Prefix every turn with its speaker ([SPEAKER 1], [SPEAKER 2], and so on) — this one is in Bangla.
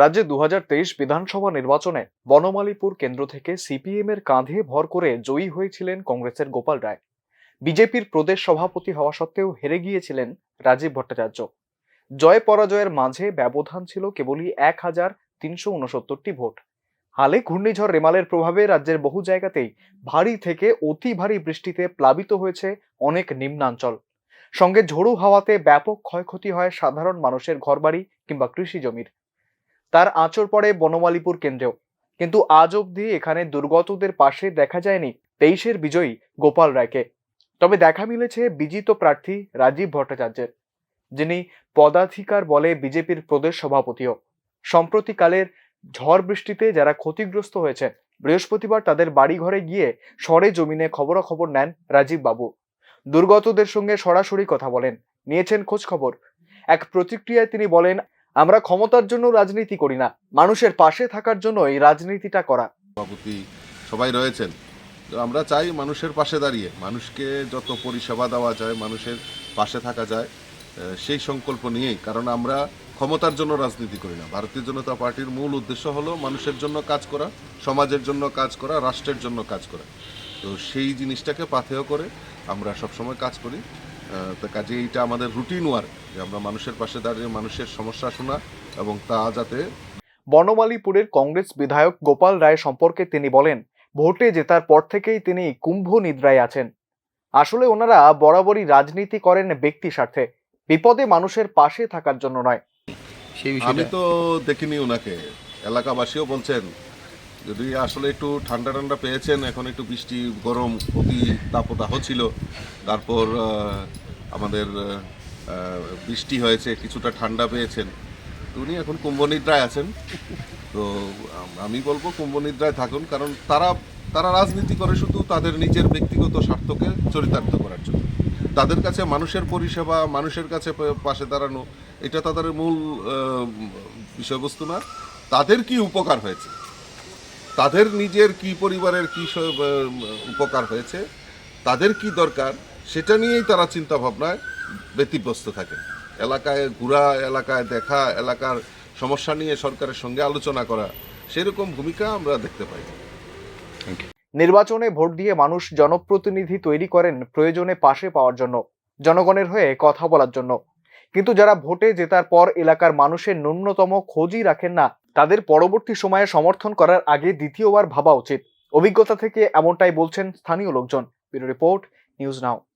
[SPEAKER 1] রাজ্যে 2023 বিধানসভা নির্বাচনে বনমালীপুর কেন্দ্র থেকে সিপিএম এর কাঁধে ভর করে জয়ী হয়েছিলেন কংগ্রেসের গোপাল রায়। বিজেপির প্রদেশ সভাপতি হওয়া সত্ত্বেও হেরে গিয়েছিলেন রাজীব ভট্টাচার্য। জয় পরাজয়ের মাঝে ব্যবধান ছিল কেবলই 1369টি ভোট। হালে ঘূর্ণিঝড় রেমালের প্রভাবে রাজ্যের বহু জায়গাতেই ভারী থেকে অতি ভারী বৃষ্টিতে প্লাবিত হয়েছে অনেক নিম্নাঞ্চল। সঙ্গে ঝোড়ো হাওয়াতে ব্যাপক ক্ষয়ক্ষতি হয় সাধারণ মানুষের ঘরবাড়ি কিংবা কৃষি জমির। তার আঁচড় পড়ে বনমালীপুর কেন্দ্রেও, কিন্তু আজ অবধি এখানে দুর্গতদের পাশে দেখা যায়নি 23-এর বিজয়ী গোপাল রায়কে। তবে দেখা মিলেছে বিজিত প্রার্থী রাজীব ভট্টাচার্যের, যিনি পদাধিকার বলে বিজেপির প্রদেশ সভাপতিও। সম্প্রতিকালের ঝড় বৃষ্টিতে যারা ক্ষতিগ্রস্ত হয়েছে, বৃহস্পতিবার তাদের বাড়ি ঘরে গিয়ে সরে জমিনে খবরাখবর নেন রাজীব বাবু। দুর্গতদের সঙ্গে সরাসরি কথা বলেন, নিয়েছেন খোঁজ খবর। এক প্রতিক্রিয়ায় তিনি বলেন, আমরা ক্ষমতার জন্য রাজনীতি করি না, মানুষের পাশে থাকার জন্য এই রাজনীতিটা করা।
[SPEAKER 2] সভাপতি সবাই রয়েছেন, তো আমরা চাই মানুষের পাশে দাঁড়িয়ে মানুষকে যত পরিষেবা দেওয়া যায়, মানুষের পাশে থাকা যায়, সেই সংকল্প নিয়েই। কারণ আমরা ক্ষমতার জন্য রাজনীতি করি না। ভারতীয় জনতা পার্টির মূল উদ্দেশ্য হলো মানুষের জন্য কাজ করা, সমাজের জন্য কাজ করা, রাষ্ট্রের জন্য কাজ করা। তো সেই জিনিসটাকে পাথেয় করে আমরা সবসময় কাজ করি। তো কাজে এইটা আমাদের রুটিন ওয়ার্ক, যে আমরা মানুষের পাশে দাঁড়িয়ে মানুষের সমস্যা শোনা এবং তা যাতে।
[SPEAKER 1] বনমালীপুরের কংগ্রেস বিধায়ক গোপাল রায় সম্পর্কে তিনি বলেন, ভোটে জেতার পর থেকেই তিনি কুম্ভ নিদ্রায় আছেন। আসলে ওনারা বরাবরই রাজনীতি করেন ব্যক্তি স্বার্থে, বিপদে মানুষের পাশে থাকার জন্য নয়।
[SPEAKER 2] আমি তো দেখিনি ওনাকে। এলাকাবাসীও বলছেন, যদি আসলে একটু ঠান্ডা ঠান্ডা পেয়েছেন, এখন একটু বৃষ্টি গরম অতি তাপদাহ ছিল, তারপর আমাদের বৃষ্টি হয়েছে, কিছুটা ঠান্ডা পেয়েছেন, তো উনি এখন কুম্ভনিদ্রায় আছেন। তো আমি বলবো কুম্ভনিদ্রায় থাকুন, কারণ তারা তারা রাজনীতি করে শুধু তাদের নিজের ব্যক্তিগত স্বার্থকে চরিতার্থ করার জন্য। তাদের কাছে মানুষের পরিষেবা, মানুষের কাছে পাশে দাঁড়ানো, এটা তাদের মূল বিষয়বস্তু না। তাদের কি উপকার হয়েছে, তাদের নিজের কি পরিবারের কি উপকার হয়েছে, তাদের কি দরকার, সেটা নিয়েই তারা চিন্তা ভাবনায় ব্যতিব্যস্ত থাকে। এলাকায় ঘোরা, এলাকায় দেখা, এলাকার সমস্যা নিয়ে সরকারের সঙ্গে আলোচনা করা, সেরকম ভূমিকা আমরা দেখতে পাই।
[SPEAKER 1] নির্বাচনে ভোট দিয়ে মানুষ জনপ্রতিনিধি তৈরি করেন প্রয়োজনে পাশে পাওয়ার জন্য, জনগণের হয়ে কথা বলার জন্য। কিন্তু যারা ভোটে জেতার পর এলাকার মানুষের ন্যূনতম খোঁজই রাখেন না, তাদের পরবর্তী সময়ে সমর্থন করার আগে দ্বিতীয়বার ভাবা উচিত। অভিজ্ঞতা থেকে এমনটাই বলছেন স্থানীয় লোকজন। Bureau report, news now.